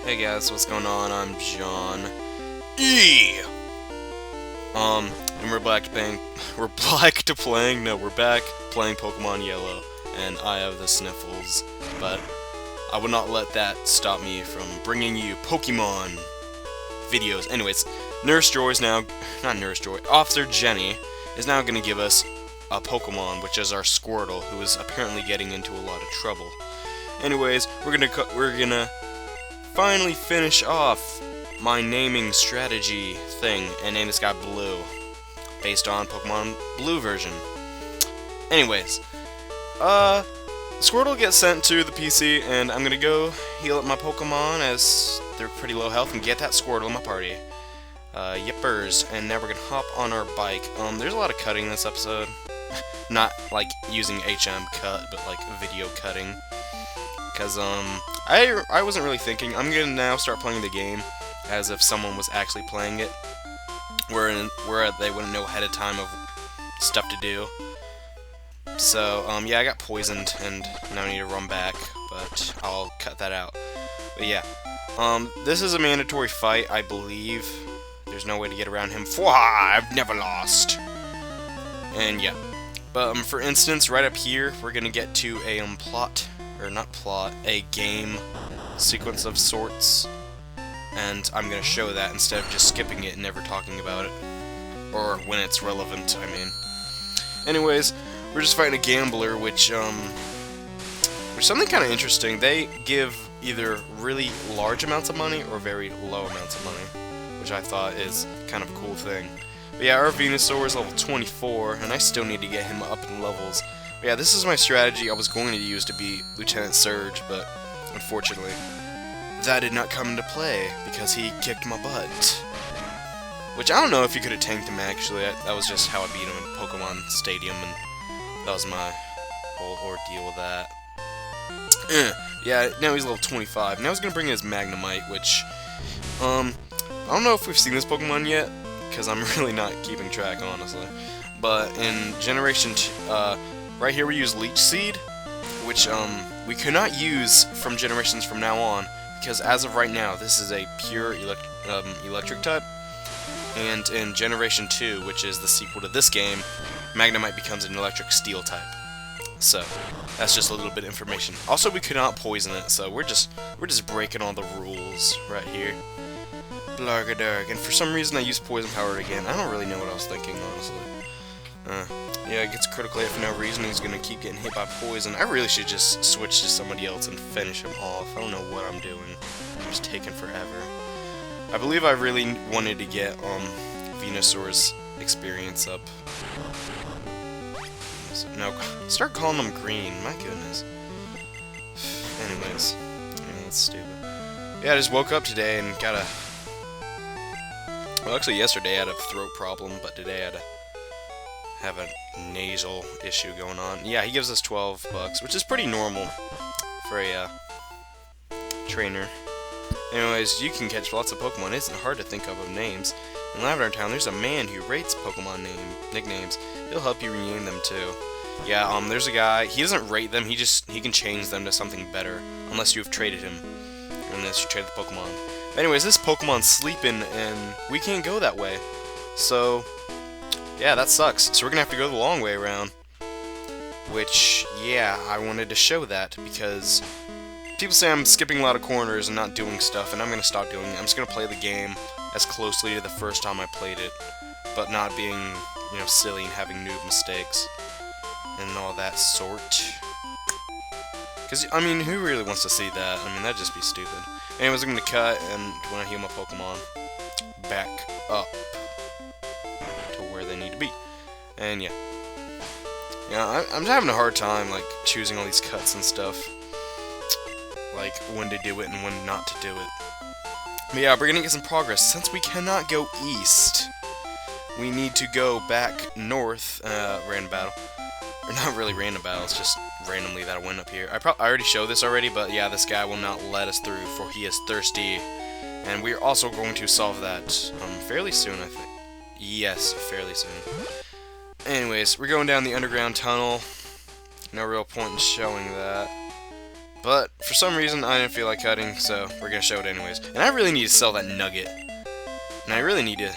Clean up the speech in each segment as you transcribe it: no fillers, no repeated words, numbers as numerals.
Hey guys, what's going on? I'm John E. And we're back to playing. We're back playing Pokemon Yellow, and I have the sniffles, but I would not let that stop me from bringing you Pokemon videos. Anyways, Officer Jenny is now going to give us a Pokemon, which is our Squirtle, who is apparently getting into a lot of trouble. Anyways, we're gonna finally finish off my naming strategy thing and name this guy Blue, based on Pokemon Blue version. Anyways, Squirtle gets sent to the PC, and I'm gonna go heal up my Pokemon as they're pretty low health and get that Squirtle in my party. Yippers, and now we're gonna hop on our bike. There's a lot of cutting in this episode. Not like using HM cut, but like video cutting. Because, I wasn't really thinking. I'm gonna now start playing the game as if someone was actually playing it, where they wouldn't know ahead of time of stuff to do. So, yeah, I got poisoned, and now I need to run back, but I'll cut that out. But yeah, this is a mandatory fight, I believe. There's no way to get around him. I've never lost. And yeah, but for instance, right up here, we're gonna get to a a game sequence of sorts, and I'm gonna show that instead of just skipping it and never talking about it, or when it's relevant, I mean. Anyways, we're just fighting a gambler, which something kind of interesting. They give either really large amounts of money or very low amounts of money, which I thought is kind of a cool thing. But yeah, our Venusaur is level 24, and I still need to get him up in levels. But yeah, this is my strategy I was going to use to beat Lieutenant Surge, but unfortunately, that did not come into play because he kicked my butt. Which I don't know if you could have tanked him actually. That was just how I beat him in Pokemon Stadium, and that was my whole ordeal with that. Yeah, now he's level 25. Now he's gonna bring in his Magnemite, which I don't know if we've seen this Pokemon yet, because I'm really not keeping track, honestly. But in Generation 2, right here we use Leech Seed, which we cannot use from generations from now on, because as of right now, this is a pure electric type. And in Generation 2, which is the sequel to this game, Magnemite becomes an electric steel type. So, that's just a little bit of information. Also, we cannot poison it, so we're just breaking all the rules right here. Blargadarg. And for some reason I used Poison Power again. I don't really know what I was thinking, honestly. Yeah, it gets critical hit for no reason. He's gonna keep getting hit by poison. I really should just switch to somebody else and finish him off. I don't know what I'm doing. It's taking forever. I believe I really wanted to get Venusaur's experience up. So, no, start calling them green. My goodness. Anyways, that's stupid. Yeah, I just woke up today and got a. Well, actually, yesterday I had a throat problem, but today I had have a nasal issue going on. Yeah, he gives us $12, which is pretty normal for a trainer. Anyways, you can catch lots of Pokemon. It isn't hard to think of names. In Lavender Town, there's a man who rates Pokemon nicknames. He'll help you rename them too. Yeah, there's a guy. He doesn't rate them. He can change them to something better, unless you've traded him. Unless you trade the Pokemon. Anyways, this Pokemon's sleeping, and we can't go that way. So, yeah, that sucks. So we're gonna have to go the long way around. Which, yeah, I wanted to show that, because people say I'm skipping a lot of corners and not doing stuff, and I'm gonna stop doing it. I'm just gonna play the game as closely to the first time I played it, but not being, silly and having noob mistakes and all that sort. Because, I mean, who really wants to see that? I mean, that'd just be stupid. Anyways, I'm gonna cut, and when I heal my Pokemon, back up to where they need to be. And yeah. Yeah, I'm having a hard time, like, choosing all these cuts and stuff. Like, when to do it and when not to do it. But yeah, we're gonna get some progress. Since we cannot go east, we need to go back north, random battle. Or not really random battle, it's just randomly that I went up here. I already showed this already, but yeah, this guy will not let us through, for he is thirsty. And we're also going to solve that, fairly soon, I think. Yes, fairly soon. Anyways, we're going down the underground tunnel. No real point in showing that. But for some reason, I didn't feel like cutting, so we're gonna show it anyways. And I really need to sell that nugget. And I really need to,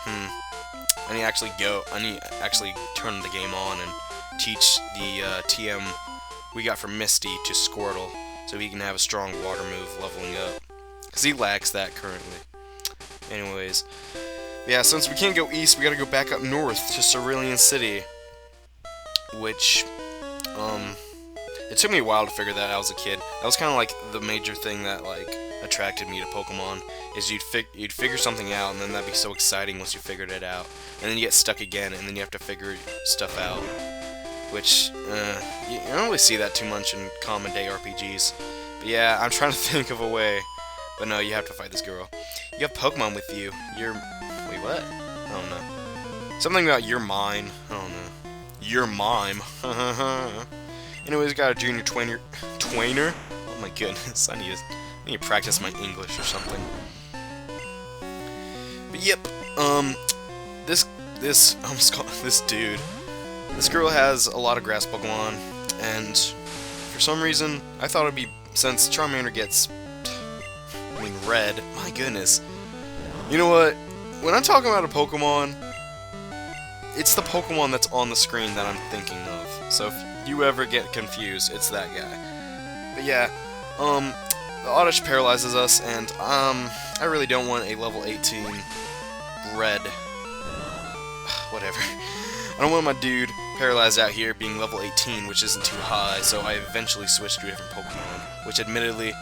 I need to actually turn the game on and teach the TM we got from Misty to Squirtle, so he can have a strong water move leveling up. Because he lacks that currently. Anyways, yeah, since we can't go east, we gotta go back up north to Cerulean City. Which, it took me a while to figure that out as a kid. That was kind of like the major thing that, like, attracted me to Pokemon, is you'd figure something out, and then that'd be so exciting once you figured it out. And then you get stuck again, and then you have to figure stuff out. Which, you don't really see that too much in common day RPGs. But yeah, I'm trying to think of a way. But no, you have to fight this girl. You have Pokemon with you. Wait, what? I don't know. Something about your mine. I don't know. Your mime. Anyways, got a junior twainer. Oh my goodness, I need to practice my English or something. But yep, this dude, this girl has a lot of grass Pokemon, and for some reason, I thought it'd be, since Charmander gets, red, my goodness. You know what, when I'm talking about a Pokemon, it's the Pokemon that's on the screen that I'm thinking of. So if you ever get confused, it's that guy. But yeah, the Oddish paralyzes us, and I really don't want a level 18 red. Whatever. I don't want my dude paralyzed out here being level 18, which isn't too high, so I eventually switched to a different Pokemon, which admittedly,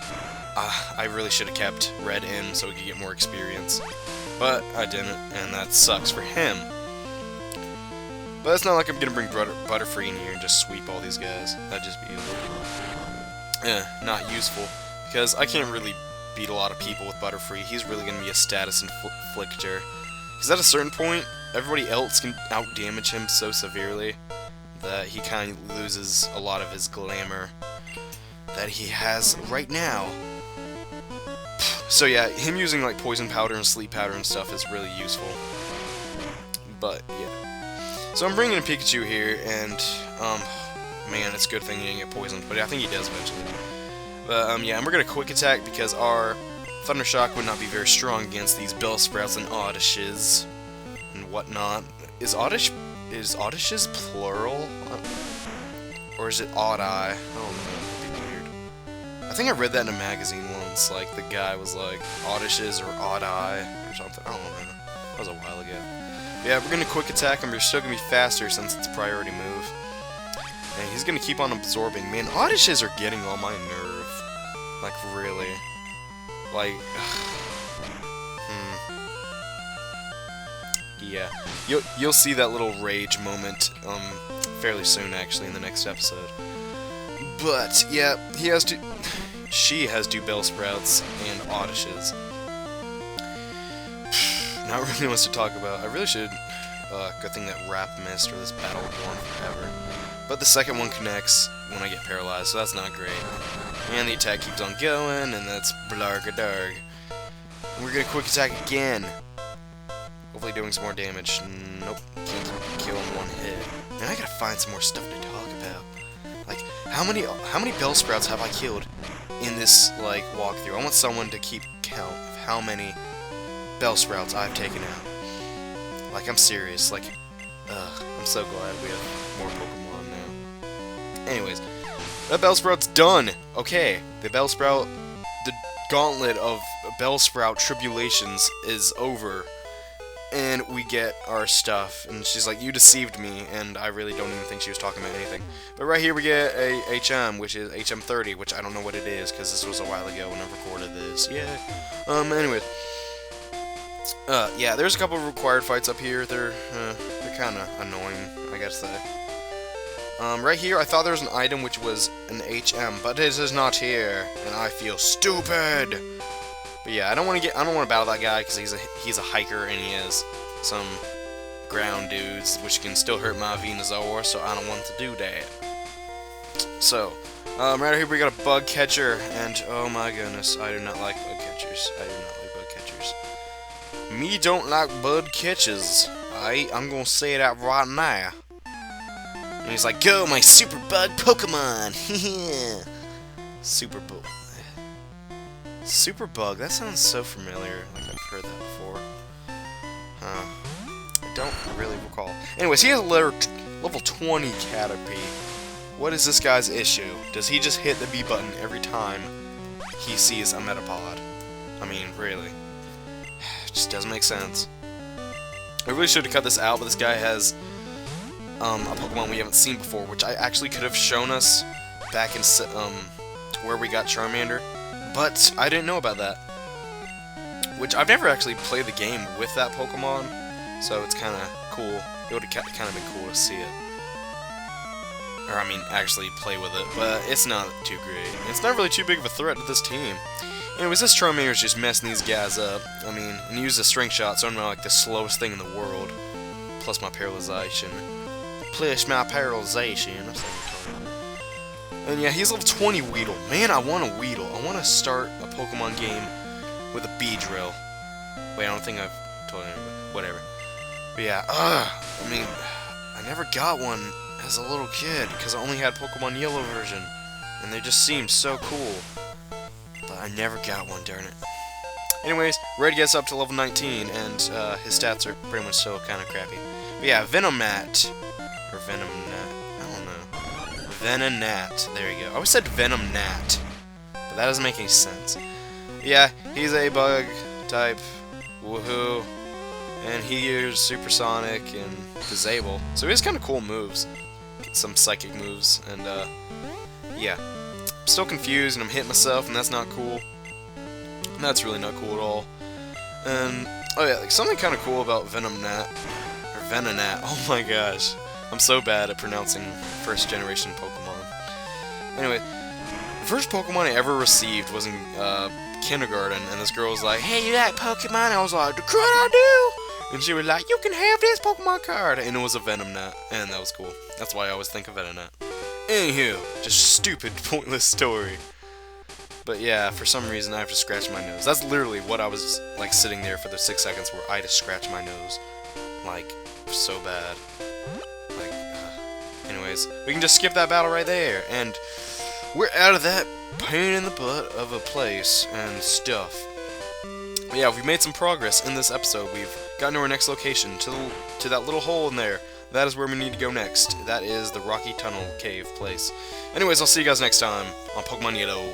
I really should have kept red in so we could get more experience. But I didn't, and that sucks for him. But it's not like I'm gonna bring Butterfree in here and just sweep all these guys. That'd just be not useful, because I can't really beat a lot of people with Butterfree. He's really gonna be a status inflictor. Because at a certain point, everybody else can outdamage him so severely that he kind of loses a lot of his glamour that he has right now. So yeah, him using like poison powder and sleep powder and stuff is really useful. But yeah. So I'm bringing in Pikachu here, and man, it's a good thing he didn't get poisoned, but I think he does eventually. But yeah, and we're gonna quick attack because our Thunder Shock would not be very strong against these Bellsprouts and Oddishes and whatnot. Is Oddishes plural? Or is it Odd-Eye? I don't know. It'd be weird. I think I read that in a magazine once. Like, the guy was like, Oddishes or Odd-Eye or something. I don't know. That was a while ago. Yeah, we're gonna quick attack him. We're still gonna be faster since it's a priority move. And he's gonna keep on absorbing. Man, Oddishes are getting on my nerve. Like, really. Like, yeah, you'll see that little rage moment fairly soon, actually, in the next episode. But yeah, she has two Bellsprouts and Oddishes. Not really much to talk about. I really should. Good thing that Wrap missed, or this battle will go on forever. But the second one connects when I get paralyzed, so that's not great. And the attack keeps on going, and that's blargadarg. And we're gonna quick attack again. Hopefully doing some more damage. Nope, can't kill in one hit. And I gotta find some more stuff to talk about. Like, how many Bellsprouts have I killed in this, like, walkthrough? I want someone to keep count of how many Bellsprouts I've taken out. Like, I'm serious. Like, I'm so glad we have more Pokemon now. Anyways. That Bellsprout's done! Okay, the gauntlet of Bellsprout tribulations is over. And we get our stuff. And she's like, you deceived me, and I really don't even think she was talking about anything. But right here we get a HM, which is HM30, which I don't know what it is, because this was a while ago when I recorded this. Yeah. Anyways. Yeah, there's a couple of required fights up here. They're kind of annoying, I gotta say. Right here, I thought there was an item which was an HM, but it is not here, and I feel stupid. But yeah, I don't want to battle that guy because he's a hiker and he has some ground dudes which can still hurt my Venusaur, so I don't want to do that. So, right here we got a bug catcher, and oh my goodness, I do not like bug catchers. I do not like bug catchers. Me don't like bug catchers. I'm gonna say that right now. And he's like, go, my super bug Pokemon! Super Bug. Super Bug, that sounds so familiar, like I've heard that before. Huh. I don't really recall. Anyways, he has a level 20 Caterpie. What is this guy's issue? Does he just hit the B button every time he sees a Metapod? I mean, really. It just doesn't make sense. I really should have cut this out, but this guy has a Pokemon we haven't seen before, which I actually could have shown us back in where we got Charmander, but I didn't know about that. Which I've never actually played the game with that Pokemon, so it's kind of cool. It would have kind of been cool to see it. Or, I mean, actually play with it, but it's not too great. It's not really too big of a threat to this team. Anyways, this Charmander's just messing these guys up. I mean, and he used a string shot, so I'm like the slowest thing in the world. Plus my paralyzation. Plus my paralyzation. And yeah, he's level 20 Weedle. Man, I want a Weedle. I want to start a Pokemon game with a Beedrill. Wait, I don't think I've told anybody. Whatever. But yeah, I mean, I never got one as a little kid, because I only had Pokemon Yellow version, and they just seemed so cool. But I never got one, darn it. Anyways, Red gets up to level 19, and his stats are pretty much still kind of crappy. But yeah, Venomat, or Venomnat, I don't know. Venonat, there you go. I always said Venomnat, but that doesn't make any sense. Yeah, he's a bug type, woohoo, and he uses Supersonic and Disable, so he has kind of cool moves. Some psychic moves, and yeah. I'm still confused, and I'm hitting myself, and that's not cool. And that's really not cool at all. And, oh yeah, like something kind of cool about Venomnat, or Venonat, oh my gosh. I'm so bad at pronouncing first generation Pokemon. Anyway, the first Pokemon I ever received was in kindergarten, and this girl was like, "Hey, you like Pokemon?" I was like, "The crud I do!" And she was like, "You can have this Pokemon card!" And it was a Venomnat, and that was cool. That's why I always think of Venonat. Anywho, just stupid, pointless story. But yeah, for some reason I have to scratch my nose. That's literally what I was, like, sitting there for the 6 seconds where I just scratched my nose. Like, so bad. Like, anyways, we can just skip that battle right there, and we're out of that pain in the butt of a place and stuff. But yeah, we've made some progress in this episode. We've gotten to our next location, to that little hole in there. That is where we need to go next. That is the Rocky Tunnel Cave place. Anyways, I'll see you guys next time on Pokemon Yellow.